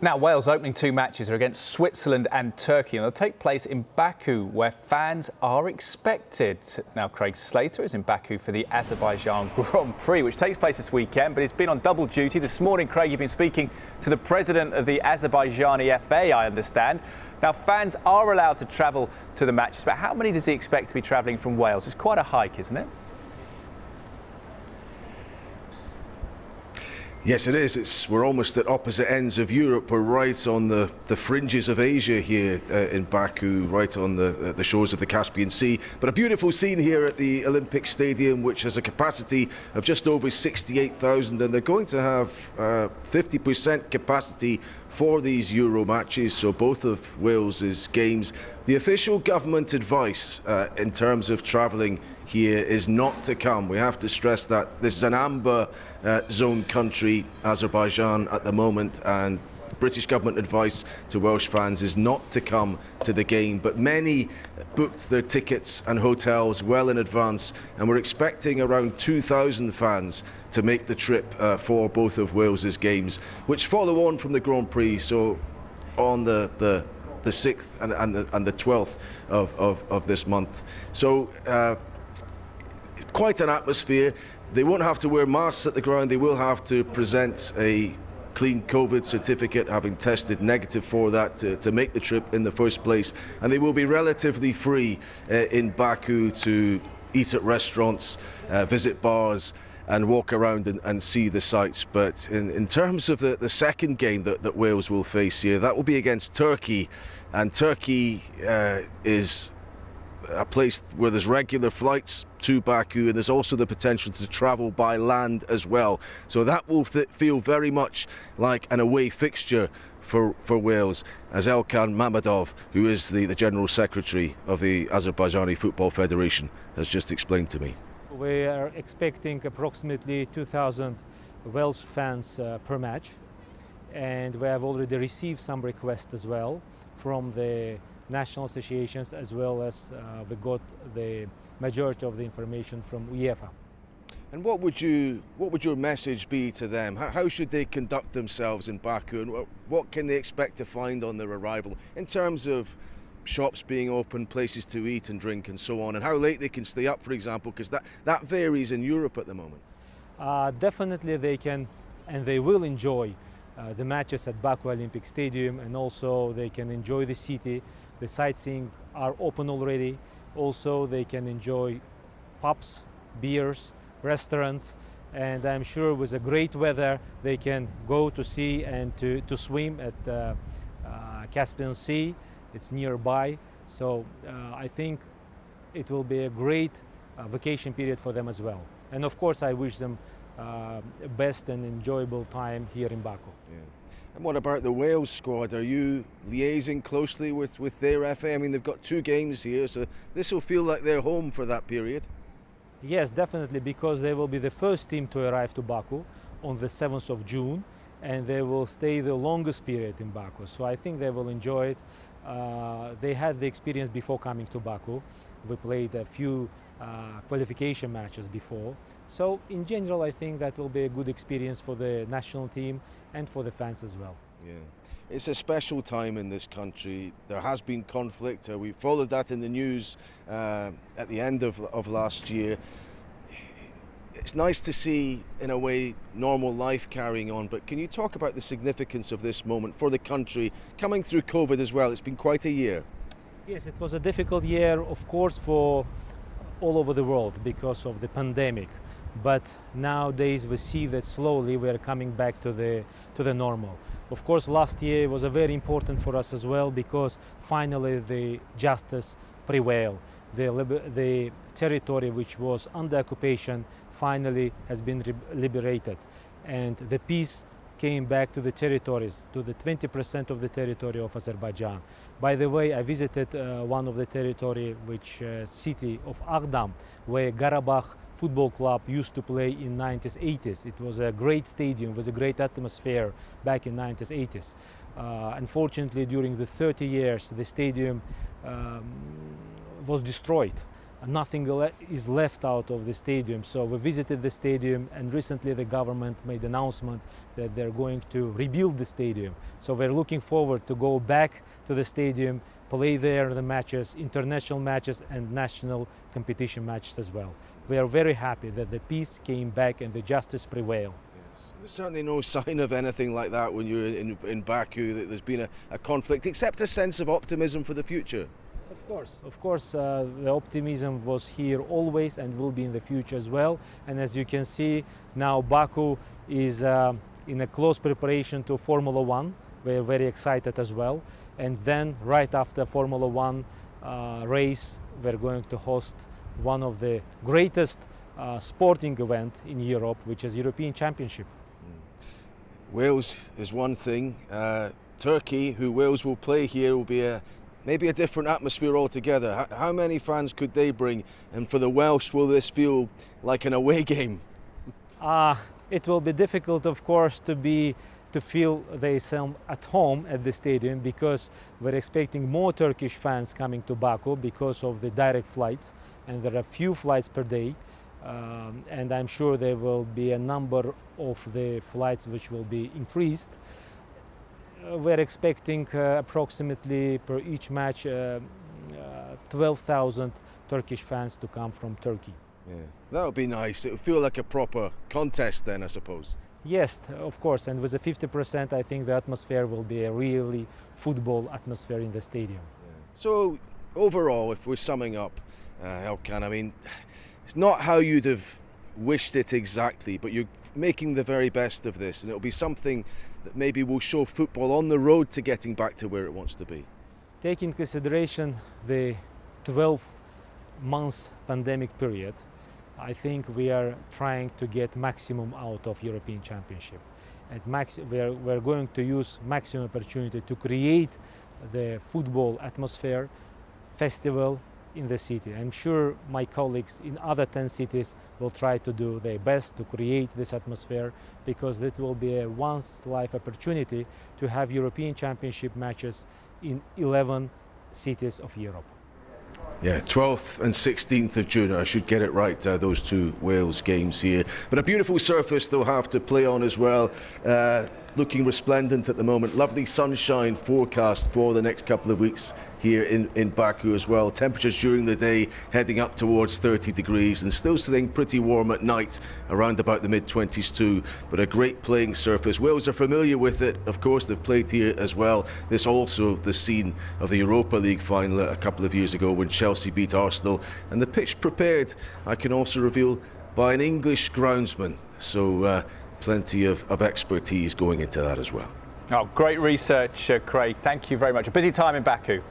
Now, Wales' opening two matches are against Switzerland and Turkey, and they'll take place in Baku, where fans are expected. Now, Craig Slater is in Baku for the Azerbaijan Grand Prix, which takes place this weekend, but he's been on double duty. This morning, Craig, you've been speaking to the president of the Azerbaijani FA, I understand. Now, fans are allowed to travel to the matches, but how many does he expect to be travelling from Wales? It's quite a hike, isn't it? Yes, it is. We're almost at opposite ends of Europe. We're right on the fringes of Asia here in Baku, right on the shores of the Caspian Sea. But a beautiful scene here at the Olympic Stadium, which has a capacity of just over 68,000, and they're going to have 50% capacity for these Euro matches, so both of Wales's games. The official government advice in terms of travelling here is not to come. We have to stress that this is an amber zone country, Azerbaijan, at the moment, and British government advice to Welsh fans is not to come to the game, but many booked their tickets and hotels well in advance, and we're expecting around 2,000 fans to make the trip for both of Wales's games, which follow on from the Grand Prix. So on the 6th and the 12th of this month. So quite an atmosphere. They won't have to wear masks at the ground. They will have to present a clean COVID certificate, having tested negative for that to make the trip in the first place. And they will be relatively free in Baku to eat at restaurants, visit bars, and walk around and see the sights. But in terms of the second game that Wales will face here, that will be against Turkey. And Turkey is a place where there's regular flights to Baku, and there's also the potential to travel by land as well. So that will feel very much like an away fixture for Wales, as Elkhan Mamedov, who is the General Secretary of the Azerbaijani Football Federation, has just explained to me. We are expecting approximately 2,000 Welsh fans per match, and we have already received some requests as well from the national associations, as well as we got the majority of the information from UEFA. And what would your message be to them? How should they conduct themselves in Baku, and what can they expect to find on their arrival in terms of shops being open, places to eat and drink and so on, and how late they can stay up, for example, because that varies in Europe at the moment? Definitely they can and they will enjoy the matches at Baku Olympic Stadium, and also they can enjoy the city. The sightseeing are open already. Also they can enjoy pubs, beers, restaurants, and I'm sure with the great weather they can go to sea and to swim at the Caspian Sea. It's nearby, so I think it will be a great vacation period for them as well. And of course I wish them best and enjoyable time here in Baku. Yeah. And what about the Wales squad? Are you liaising closely with their FA? I mean, they've got two games here, so this will feel like they're home for that period. Yes, definitely, because they will be the first team to arrive to Baku on the 7th of June, and they will stay the longest period in Baku. So I think they will enjoy it. They had the experience before coming to Baku. We played a few qualification matches before. So in general, I think that will be a good experience for the national team and for the fans as well. Yeah, it's a special time in this country. There has been conflict. We followed that in the news at the end of last year. It's nice to see, in a way, normal life carrying on, but can you talk about the significance of this moment for the country, coming through COVID as well? It's been quite a year. Yes, it was a difficult year, of course, for all over the world because of the pandemic. But nowadays we see that slowly we are coming back to the normal. Of course, last year was a very important for us as well, because finally the justice prevailed. The territory which was under occupation finally has been liberated, and the peace came back to the territories, to the 20% of the territory of Azerbaijan. By the way, I visited one of the territory, which city of Agdam, where Karabakh football club used to play in 1980s. It was a great stadium with a great atmosphere back in 1980s. Unfortunately, during the 30 years, the stadium was destroyed nothing is left out of the stadium. So we visited the stadium, and recently the government made an announcement that they're going to rebuild the stadium. So we're looking forward to go back to the stadium, play there the matches, international matches and national competition matches as well. We are very happy that the peace came back and the justice prevailed. Yes. There's certainly no sign of anything like that when you're in Baku, that there's been a conflict, except a sense of optimism for the future. Of course, the optimism was here always and will be in the future as well. And as you can see, now Baku is in a close preparation to Formula One. We're very excited as well. And then right after Formula One race, we're going to host one of the greatest sporting event in Europe, which is European Championship. Wales is one thing. Turkey, who Wales will play here, will be maybe a different atmosphere altogether. How many fans could they bring? And for the Welsh, will this feel like an away game? It will be difficult, of course, to feel themselves at home at the stadium, because we're expecting more Turkish fans coming to Baku because of the direct flights, and there are few flights per day. And I'm sure there will be a number of the flights which will be increased. We're expecting approximately per each match 12,000 Turkish fans to come from Turkey. Yeah, that would be nice. It would feel like a proper contest then, I suppose. Yes, of course, and with the 50%, I think the atmosphere will be a really football atmosphere in the stadium. Yeah. So overall, if we're summing up, Elkhan, I mean, it's not how you'd have wished it exactly, but you're making the very best of this, and it'll be something that maybe will show football on the road to getting back to where it wants to be. Take in consideration the 12 months pandemic period, I think we are trying to get maximum out of European Championship. And we're going to use maximum opportunity to create the football atmosphere, festival in the city. I'm sure my colleagues in other 10 cities will try to do their best to create this atmosphere, because it will be a once-life opportunity to have European Championship matches in 11 cities of Europe. Yeah, 12th and 16th of June, I should get it right, those two Wales games here. But a beautiful surface they'll have to play on as well. Looking resplendent at the moment. Lovely sunshine forecast for the next couple of weeks here in Baku as well. Temperatures during the day heading up towards 30 degrees and still staying pretty warm at night, around about the mid-20s too. But a great playing surface. Wales are familiar with it, of course, they've played here as well. This also the scene of the Europa League final a couple of years ago when Chelsea beat Arsenal. And the pitch prepared, I can also reveal, by an English groundsman. So plenty of expertise going into that as well. Oh, great research, Craig. Thank you very much. A busy time in Baku.